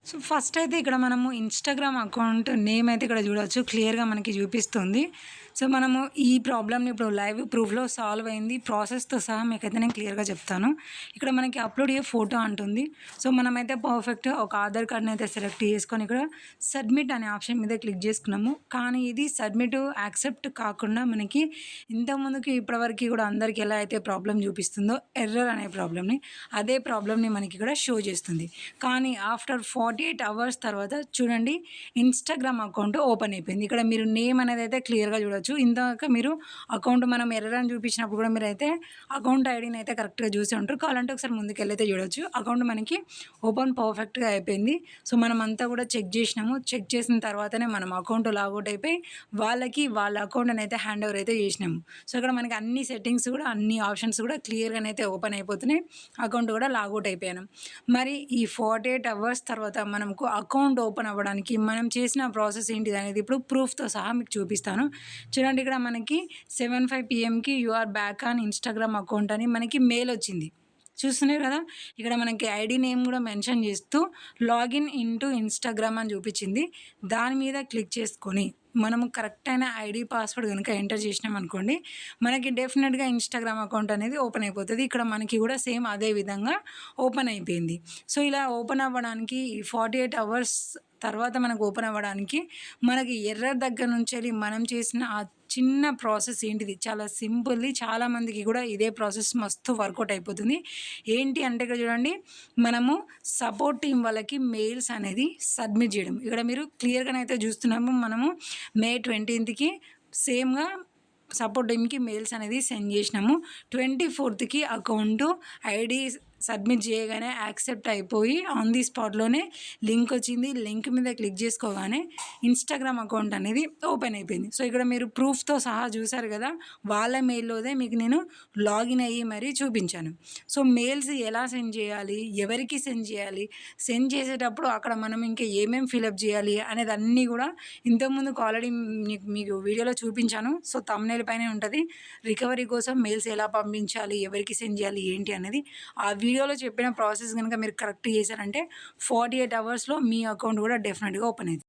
So, first అయితే ఇక్కడ మనము ఇన్‌స్టాగ్రామ్ అకౌంట్ నేమ్ అయితే ఇక్కడ చూడొచ్చు. క్లియర్‌గా మనకి చూపిస్తుంది. సో, మనము ఈ ప్రాబ్లమ్‌ని ఇప్పుడు లైవ్ ప్రూఫ్‌లో సాల్వ్ అయింది. ప్రాసెస్‌తో సహా మీకైతే నేను క్లియర్‌గా చెప్తాను. ఇక్కడ మనకి అప్‌లోడ్ ఏ ఫోటో అంటుంది. సో, మనమైతే పర్ఫెక్ట్‌గా ఒక ఆధార్ కార్డ్‌ని అయితే సెలెక్ట్ చేసుకొని ఇక్కడ సబ్మిట్ అనే ఆప్షన్ మీద క్లిక్ చేసుకున్నాము. కానీ ఇది సబ్మిట్ యాక్సెప్ట్ కాకుండా మనకి ఇంతకుముందుకి ఇప్పటివరకు కూడా అందరికి ఎలా అయితే ప్రాబ్లమ్ చూపిస్తుందో ఎర్రర్ అనే ప్రాబ్లమ్‌ని, అదే ప్రాబ్లమ్‌ని మనకి ఇక్కడ షో చేస్తుంది. కానీ ఆఫ్టర్ 48 అవర్స్ తర్వాత చూడండి ఇన్‌స్టాగ్రామ్ అకౌంట్ ఓపెన్ అయిపోయింది. ఇక్కడ మీరు నేమ్ అనేది అయితే క్లియర్‌గా చూడొచ్చు. ఇందాక మీరు అకౌంట్ మనం ఎర్రర్ అని చూపించినప్పుడు కూడా మీరైతే అకౌంట్ ఐడీని అయితే కరెక్ట్‌గా చూసే ఉంటారు. కావాలంటే ఒకసారి ముందుకెళ్ళైతే చూడొచ్చు. అకౌంట్ మనకి ఓపెన్ పర్ఫెక్ట్‌గా అయిపోయింది. సో, మనమంతా కూడా చెక్ చేసినాము. చెక్ చేసిన తర్వాతనే మనం అకౌంట్ లాగౌట్ అయిపోయి వాళ్ళకి వాళ్ళ అకౌంట్‌ని అయితే హ్యాండ్ ఓవర్ అయితే చేసినాము. సో, ఇక్కడ మనకి అన్ని సెట్టింగ్స్ కూడా అన్ని ఆప్షన్స్ కూడా క్లియర్‌గానైతే ఓపెన్ అయిపోతున్నాయి. అకౌంట్ కూడా లాగౌట్ అయిపోయాను. మరి ఈ 48 అవర్స్ తర్వాత మనకు అకౌంట్ ఓపెన్ అవ్వడానికి మనం చేసిన ప్రాసెస్ ఏంటిదనేది ఇప్పుడు ప్రూఫ్‌తో సహా మీకు చూపిస్తాను. చూడండి ఇక్కడ మనకి 7:05 పీఎంకి you are back on Instagram account అని మనకి మెయిల్ వచ్చింది. చూస్తున్నారు కదా! ఇక్కడ మనకి ఐడీ నేమ్ కూడా మెన్షన్ చేస్తూ లాగిన్ ఇంటూ ఇన్‌స్టాగ్రామ్ అని చూపించింది. దాని మీద క్లిక్ చేసుకొని మనము కరెక్ట్ అయిన ఐడీ, పాస్వర్డ్ గనుక ఎంటర్ చేసినామనుకోండి, మనకి డెఫినిట్‌గా ఇన్‌స్టాగ్రామ్ అకౌంట్ అనేది ఓపెన్ అయిపోతది. ఇక్కడ మనకి కూడా సేమ్ అదే విధంగా ఓపెన్ అయిపోయింది. సో, ఇలా ఓపెన్ అవ్వడానికి 48 అవర్స్ తర్వాత మనకు ఓపెన్ అవ్వడానికి మనకి ఎర్రర్ దగ్గర నుంచెళ్ళి మనం చేసిన ఆ చిన్న ప్రాసెస్ ఏంటిది చాలా సింపుల్‌ది. చాలామందికి కూడా ఇదే ప్రాసెస్ మస్తు వర్కౌట్ అయిపోతుంది. ఏంటి అంటే ఇక్కడ చూడండి మనము సపోర్ట్ టీమ్ వాళ్ళకి మెయిల్స్ అనేది సబ్మిట్ చేయడం. ఇక్కడ మీరు క్లియర్‌గానైతే చూస్తున్నాము. మనము మే 20కి సేమ్‌గా సపోర్ట్ టీమ్‌కి మెయిల్స్ అనేది సెండ్ చేసినాము. 24కి అకౌంటు ఐడీ సబ్మిట్ చేయగానే యాక్సెప్ట్ అయిపోయి ఆన్ ది స్పాట్‌లోనే లింక్ వచ్చింది. లింక్ మీద క్లిక్ చేసుకోగానే ఇన్‌స్టాగ్రామ్ అకౌంట్ అనేది ఓపెన్ అయిపోయింది. సో, ఇక్కడ మీరు ప్రూఫ్‌తో సహా చూసారు కదా! వాళ్ళ మెయిల్‌లోదే మీకు నేను లాగిన్ అయ్యి మరీ చూపించాను. సో, మెయిల్స్ ఎలా సెండ్ చేయాలి? ఎవరికి సెండ్ చేయాలి? సెండ్ చేసేటప్పుడు అక్కడ మనం ఇంకా ఏమేం ఫిలప్ చేయాలి? అనేది అన్నీ కూడా ఇంతకుముందుకు ఆల్రెడీ మీకు వీడియోలో చూపించాను. సో, థంబ్‌నెయిల్ పైనే ఉంటది. రికవరీ కోసం మెయిల్స్ ఎలా పంపించాలి? ఎవరికి సెండ్ చేయాలి? ఏంటి అనేది ఆ వీడియోలో చెప్పిన ప్రాసెస్ గనుక మీరు కరెక్ట్ చేశారంటే 48 అవర్స్‌లో మీ అకౌంట్ కూడా డెఫినిట్‌గా ఓపెన్ అయితది.